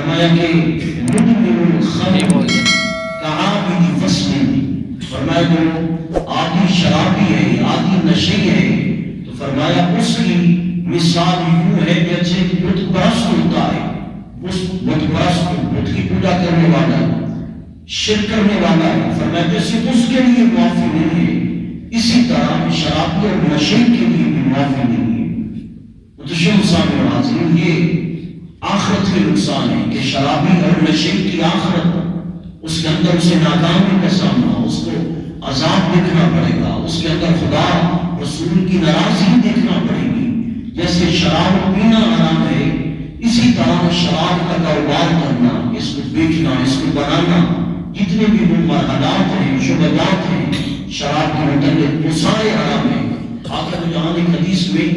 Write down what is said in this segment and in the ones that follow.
فرمایا کہ مدمن الخمر کعابد فصل، فرمایا جو آدھی شرابی ہے، آدھی نشے ہے، تو فرمایا اس کی مثال یوں ہے جیسے بت پرست ہوتا ہے، اس بت پرست بت کی پوجا کرنے والا شرک کرنے والا ہے، فرمایا جیسے اس کے لیے معافی نہیں ہے، اسی طرح شرابی اور نشے کے لیے بھی معافی نہیں ہے۔ متشم سامع و حاضرین، یہ آخرت کے نقصان ہے کہ شرابی اور نشے کی آخرت، اس کے اندر اسے ناکامی کا سامنا، اس کو عذاب دیکھنا پڑے گا، اس کے اندر خدا رسول کی ناراضگی دیکھنا پڑے گی۔ جیسے شراب پینا حرام ہے، اسی طرح شراب کا کاروبار کرنا، اس کو بیچنا، اس کو بنانا، جتنے بھی وہ مرحلات ہیں، شعبات ہیں شراب کے متعلق، وہ سارے حرام ہیں۔ آخر جہاں ایک حدیث میں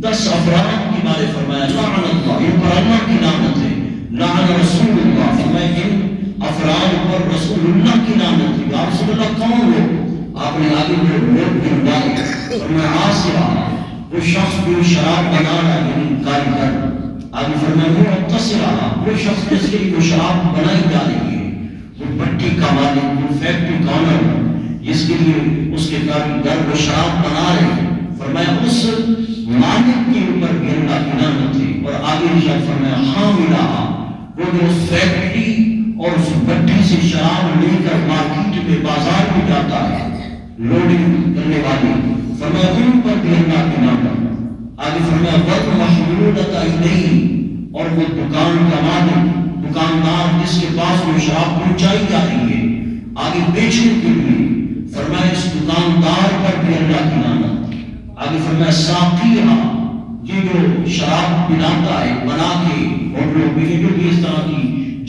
10 افراد کے بارے فرمایا لعن اللہ، ان پر اللہ کی لعنت ہے، لعن رسول اللہ، فرمایا ان افراد پر رسول اللہ کی لعنت ہے۔ یا رسول اللہ کون لوگ؟ آپ نے آگے لوگ گنوائے، فرمایا عاصرہ، وہ شخص جو شراب بنا رہا ہے، یعنی کاریگر، آگے فرمایا معتصرہ، وہ شخص جس کے لیے شراب بنائی جا رہی ہے، وہ بٹی کا مالک، وہ فیکٹری کا آنر، جس کے لیے اس کے کاریگر وہ شراب بنا رہے ہیں، فرمایا اس مالک کے اوپر بھی اللہ کی لعنت ہے۔ اور آگے ارشاد فرمایا حاملہ، وہ جو اس فیکٹری اور اس بٹی سے شراب لے کر مارکیٹ میں بازار میں جاتا ہے، لوڈنگ کرنے والی، فرمایا ان پر بھی اللہ کی لعنت۔ آگے فرمایا والمحمولۃ الیہ، اور وہ دکان کا مالک، دکاندار جس کے پاس وہ شراب پہنچائی جا رہی ہے آگے بیچنے کے لیے، فرمایا اس دکاندار پر بھی اللہ کی لعنت۔ آگے فرمایا ساقیہ، یہ جو شراب پلاتا ہے بنا کے، اور لوگ بھی جو بھی اس طرح کی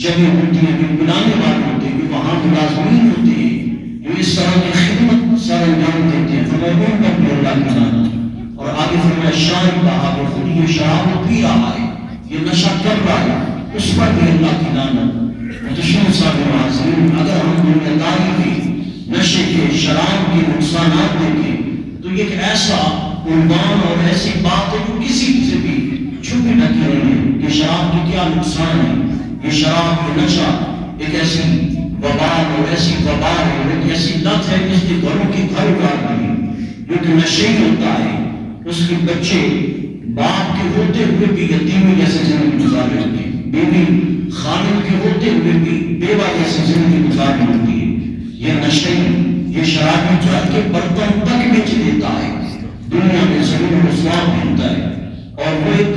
جگہ ہوتی ہیں جو پلانے والے ہوتے ہیں، جو وہاں ملازمین ہوتے ہیں، جو اس طرح کی خدمت سر انجام دیتے ہیں، فرمایا ان پر بھی اللہ کی لعنت۔ اور آگے فرمایا شاربہ، وہ خود یہ شراب پی رہا ہے، یہ نشہ کر رہا ہے، اس پر بھی اللہ کی لعنت۔ متشم سامع و حاضرین، اگر ہم دنیا داری کے نشے کے، شراب کے نقصانات دیکھیں تو یہ ایک ایسا عنوان اور ایسی بات ہے جو کسی سے بھی چھپی ڈھکی نہیں ہے کہ شراب کے کیا نقصان ہے۔ یہ شراب کے نشہ ایک ایسی وبال اور ایسی وبال ہے اور ایک ایسی لت ہے جس نے گھروں کی گھر اجاڑ دی، جو کہ نشے ہی ہوتا ہے۔ اس کے بچے باپ کے ہوتے ہوئے بھی یتیمی جیسے زندگی گزار رہے ہوتے ہیں، بیوی خالد کے ہوتے ہوئے بھی بیوہ جیسے زندگی گزار رہی ہوتی ہے۔ یہ نشے، یہ شرابی جل کے برتن تک بیچ دیتا ہے، دنیا میں ذلیل و رسوا بنتا ہے، اور وہ ایک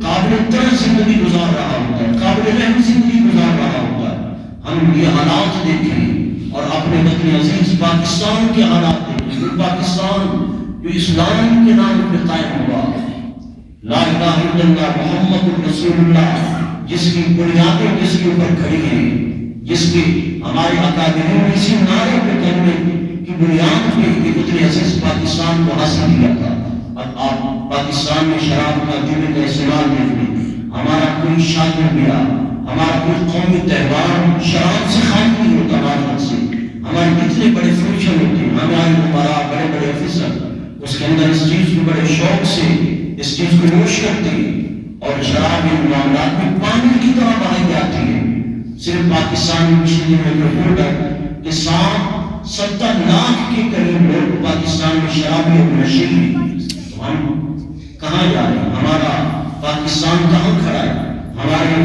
قابل طرح زندگی گزار رہا ہوتا ہے، قابل رحم زندگی گزار رہا ہوتا ہے۔ ہم یہ حالات دیکھیں اور اپنے وطن عزیز پاکستان کے حالات دیکھیں، وہ پاکستان جو اسلام کے نام پہ قائم ہوا، لا الہ الا اللہ محمد رسول اللہ، جس کی بنیادیں جس کے اوپر کھڑی ہیں، جس کے ہمارے اکابرین نے اسی نعرے پہ کلمے کی بنیاد پہ یہ وطن عزیز پاکستان کو حاصل کیا تھا۔ اب آپ پاکستان میں شراب کا جرم کا استعمال دیکھ لیں، ہمارا کوئی شادی بیاہ، ہمارا کوئی قومی تہوار شراب سے خالی نہیں ہوتا، معذرت سے ہمارے کتنے بڑے فنکشن ہوتے ہیں، ہمارے ہمارا بڑے بڑے افسر اس کے اندر اس چیز کو بڑے شوق سے اس چیز کو نوش کرتے ہیں، اور شراب ان معاملات میں پانی کی طرح بہائی جاتی ہے۔ صرف پاکستان میں پچھلے دنوں میں رپورٹ ہے کہ 70 لاکھ کے قریب لوگ پاکستان میں شرابی اور نشے ہیں۔ تو ہم کہاں جا رہے ہیں؟ ہمارا پاکستان کہاں کھڑا ہے؟ ہمارے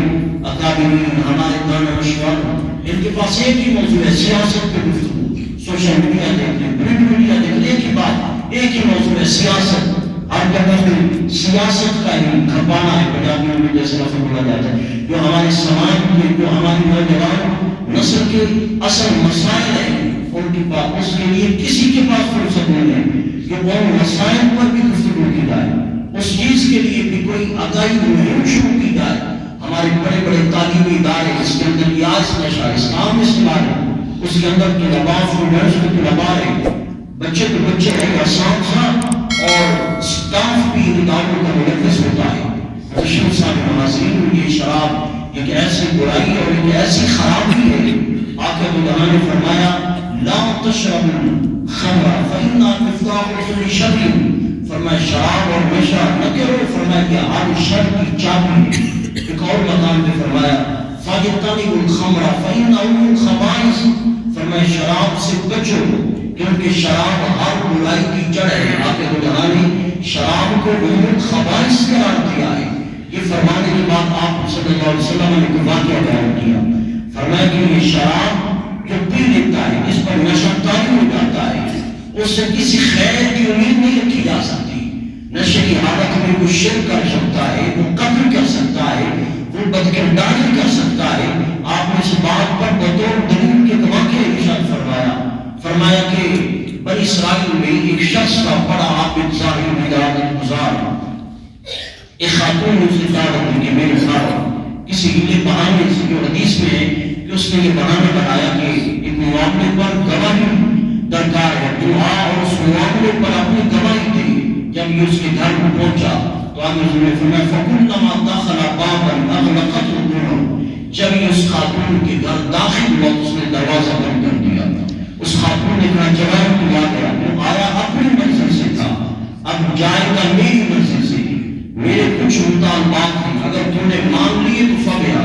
اکابرین، ہمارے دانا مشور، ان کے پاس ایک ہی موضوع ہے، سیاست پہ گفتگو، سوشل میڈیا دیکھ لیں، پرنٹ میڈیا دیکھ لیں، ایک ہی بات، ایک ہی موضوع ہے سیاست۔ ہر جگہ پہ سیاست کا ہی کھپانا ہے، پنجابیوں میں جیسے لفظ بولا جاتا ہے، جو ہمارے سماج کے، جو ہماری نوجوان نسل کے اصل مسائل ہیں، ان کے پاس اس کے لیے کسی کے پاس فرصت نہیں ہے کہ وہ مسائل پر بھی گفتگو کی جائے، اس چیز کے لیے بھی کوئی آگاہی مہم شروع کی جائے۔ ہمارے بڑے بڑے تعلیمی ادارے، اس کے اندر ریاض نشہ، اسلام استعمال ہے، اس کے اندر طلباء، اسٹوڈنٹس کے طلباء ہیں، بچے تو بچے ہیں، اساتذہ اور اسٹاف بھی اداروں کا ملوث ہوتا ہے۔ مشہور صاحب حاضرین، یہ شراب ایک ایسی برائی اور ایک ایسی خرابی ہے، آقا مدعا نے فرمایا لا تشربوا الخمر فإنها مفتاح كل شر، فرمایا شراب اور نشہ نہ کرو، فرمایا کہ ہر شر کی چابی ہے۔ ایک اور مقام پہ فرمایا فاجتنبوا الخمر فإنه خبائث، فرمایا شراب سے بچو کیونکہ شراب ہر برائی کی جڑ ہے۔ آقا دو جہاں نے شراب کو خبائث قرار دیا ہے۔ یہ فرمانے کے بعد آپ صلی اللہ علیہ وسلم نے ایک واقعہ بیان کیا، فرمایا کہ یہ شراب جو پی لیتا ہے اس پر نشہ طاری ہو جاتا ہے، اس سے کسی خیر کی امید نہیں رکھی جا سکتی۔ نشے کی حالت میں وہ شرک کر سکتا ہے، وہ قتل کر سکتا ہے، وہ بدکرداری کر سکتا ہے۔ آپ نے اس بات پر بطور دلیل کے واقعے ارشاد فرمایا کہ بنی اسرائیل میں ایک شخص کا بڑا عابد ظاہر عبادت گزار ایک خاتون نے اسے دعوت دی کہ میرے ساتھ کسی ہیلے بہانے سے، جو حدیث میں ہے کہ اس نے یہ بہانہ بنایا کہ ایک معاملے پر گواہی درکار ہے، دعا اور اس معاملے پر اپنی گواہی دی۔ جب یہ اس کے گھر کو پہنچا تو آقا نے فرمایا فَكُلَّمَا دَخَلَ بَابًا أَغْلَقَتْهُ الدُّنْيَا، جب یہ اس خاتون کے گھر داخل ہوا تو اس نے دروازہ بند کر دیا۔ اس خاتون نے کہا جواب تو آ گیا، وہ آیا اپنی منزل سے تھا، اب جائے گا میری منزل سے، میرے کچھ مطالبات ہیں، اگر تم نے مان لیے تو فبیا،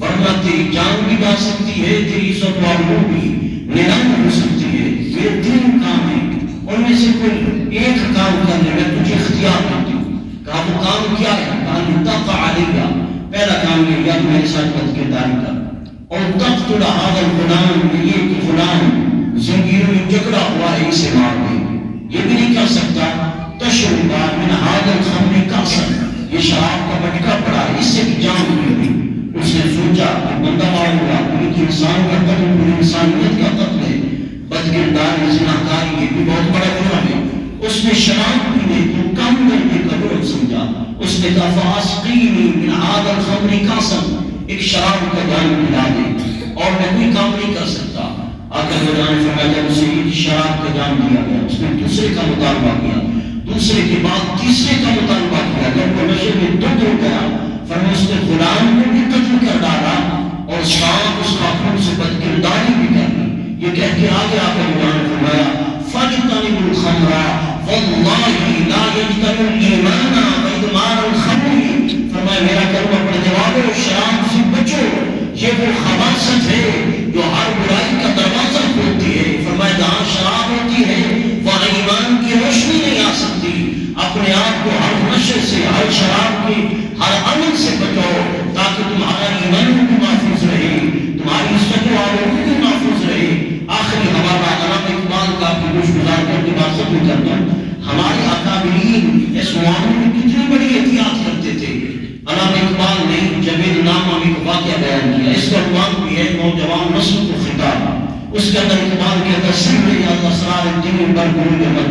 ورنہ تیری جان بھی جا سکتی ہے، تیری عزت و آبرو بھی نیلام ہو سکتی ہے۔ میرے تین کام ہیں، ان میں سے کوئی ایک کام کرنے میں تجھے اختیار دیتی ہوں۔ کہا وہ کام کیا ہے؟ کہا تقع علیہ، پہلا کام یہ یا میرے ساتھ بدکرداری کر، اور تقتل هذا الغلام، یہ کہ غلام زنجیروں میں جکڑا ہوا ہے اسے مار دے۔ یہ بھی نہیں کر سکتا تشرب من هذا الخمر کاسا، یہ شراب کا مٹکا پڑا ہے، اس سے بھی جان ہوئی۔ اس نے سوچا کہ بندہ مار ہوا، ایک انسان کا قتل پوری انسانیت کا قتل ہے، بدکرداری زناکاری یہ بھی بہت بڑا جرم ہے۔ اس نے شراب پینے کو کم کرنے کا جرم سمجھا۔ اس نے کہا فاسقینی من هذا الخمر کاسا، ایک شراب کا جام پلا دے، اور میں کوئی کام نہیں کر سکتا۔ آقا نے فرمایا جب اسے ایک شراب کا جام دیا گیا، اس نے دوسرے کا مطالبہ کیا، دوسرے کے بعد تیسرے کا مطالبہ کیا۔ جب وہ نشے میں دھت ہو گیا، فرمایا اس نے غلام کو بھی قتل کر ڈالا اور ساتھ اس خاتون سے بدکرداری بھی کر دی۔ یہ کہہ کے آگے آقا نے فرمایا فَاجْتَنِبُوا الْخَمْرَ وَاللَّهِ لَا يَجْتَنِبُ الْإِيمَانَ وَإِدْمَانَ الْخَمْرِ، فرمایا میرا کلمہ پڑھنے والوں شراب سے بچو، یہ وہ خباثت ہے جو ہر برائی کا دروازہ کھولتی ہے۔ فرمایا جہاں شراب ہوتی ہے وہاں ایمان کی روشنی نہیں آ سکتی۔ اپنے آپ کو ہر نشے سے، ہر شراب کے ہر عمل سے بچاؤ تاکہ تمہارا ایمان بھی محفوظ رہے، تمہاری عزت و آبرو بھی محفوظ رہے۔ آخری حوالہ علامہ اقبال کا بھی کچھ گزار کر کے بات ختم کرتا ہوں۔ ہمارے اکابرین اس معاملے میں کتنی بڑی احتیاط کرتے تھے۔ علامہ اقبال نے جاوید نامہ میں ایک واقعہ بیان کیا، اس کا عنوان بھی ہے نوجوان نسل کو خطاب۔ اس کے اندر اقبال کہتا ہے سر اسرار الدین برگروی عمل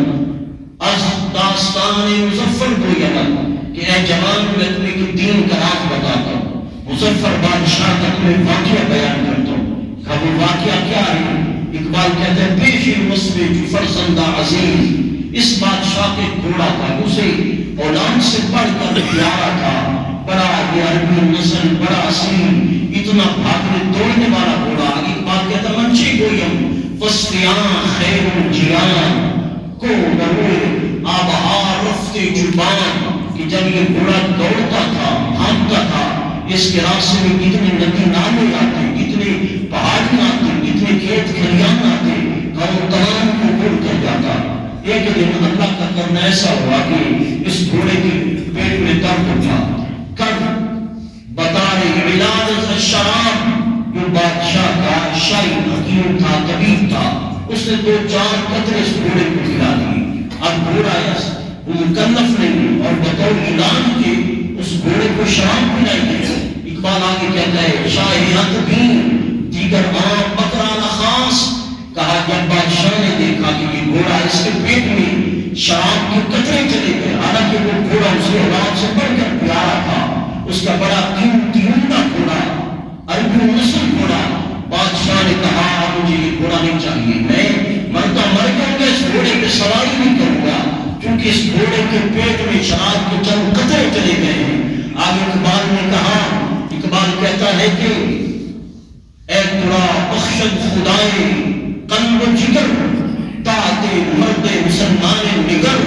از داستان مظفر کوئی عمل، کہ اے جوان میں تمہیں کہ دین کا راز بتاتا ہوں، مظفر بادشاہ کا تمہیں واقعہ بیان کرتا ہوں۔ کہ وہ واقعہ کیا ہے؟ اقبال کہتا ہے پیشی مسئلے جو فرزندہ عزیز، اس بادشاہ کے گھوڑا تھا، اسے اولاد سے بڑھ کر پیارا تھا، بڑا یہ عربی نسل، بڑا اصیل، اتنا بھاگنے دوڑنے والا گھوڑا۔ اقبال کہتا ہے منچی گویم وسطیان خیر جیان کو بروئے آبہار رفتے جبان، کہ جب یہ گھوڑا دوڑتا تھا، بھاگتا تھا، اس کے راستے میں کتنے ندی نالے آتے، کتنے پہاڑیاں آتے، کتنے کھیت کھلیان آتے، اور وہ تمام کو بھول کر جاتا۔ ایک دن اللہ کا کرنا ایسا ہوا کہ اس گھوڑے کے پیٹ میں درد اٹھا، کر بطار علاج الشراب، جو بادشاہ کا شاہی حکیم تھا، طبیب تھا، اس نے 2-4 قطرے اس گھوڑے کو پلا دیے۔ اب گھوڑا وہ مکلف نہیں، اور بطور علاج کے اس گھوڑے کو شراب پلائی گئی۔ اقبال آگے کہتا ہے شاہیت بھی دیگر عام بکران خاص، کہا جب بادشاہ نے دیکھا کہ یہ گھوڑا اس کے پیٹ میں شراب کے قطرے چلے گئے، حالانکہ وہ گھوڑا اسے اولاد سے بڑھ کر پیارا تھا، اس کا بڑا قیمتی عمدہ گھوڑا، عربی نسل گھوڑا۔ بادشاہ نے کہا مجھے یہ گھوڑا نہیں چاہیے، میں مرتا مر جاؤں گا، اس گھوڑے پہ سواری نہیں کروں گا، کیونکہ اس گھوڑے کے پیٹ میں شراب کے چند قطرے چلے گئے ہیں۔ آگے اقبال نے کہا، اقبال کہتا ہے کہ اے ترا بخشد خدائے قلب و جگر طاعت مرد مسلمان نگر،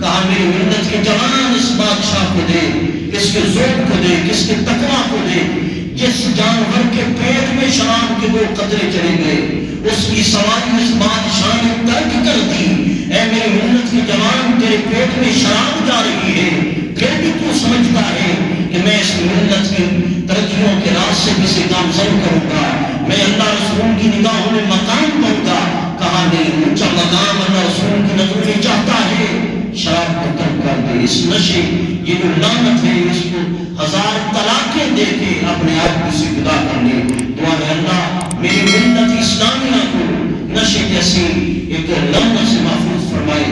کہا میری ملت کے جوان اس بادشاہ کو دے، اس کے ذوق کو دے، اس کے تقویٰ کو دے، جس جان جانور کے پیٹ میں شراب کے 2 قطرے چلے گئے، اس کی سواری اس بادشاہ نے ترک کر دی۔ اے میرے ملت کے جوان، تیرے پیٹ میں شراب جا رہی ہے، پھر بھی تو سمجھتا ہے کہ میں اس ملت کی ترقیوں کے راستے پہ سے گامزن کروں گا، میں اللہ رسول کی نگاہوں میں مقام پاؤں گا۔ کہا نہیں، اونچا مقام اللہ رسول کی نظر میں چاہتا ہے، شراب کو ترک کر دے۔ اس نشے، یہ جو لعنت ہے، اس کو 1000 طلاقیں دے کے اپنے آپ کو سے جدا کر لے۔ دعا ہے اللہ میری ملت اسلامیہ کو نشے جیسی ایک لعنت سے محفوظ فرمائے۔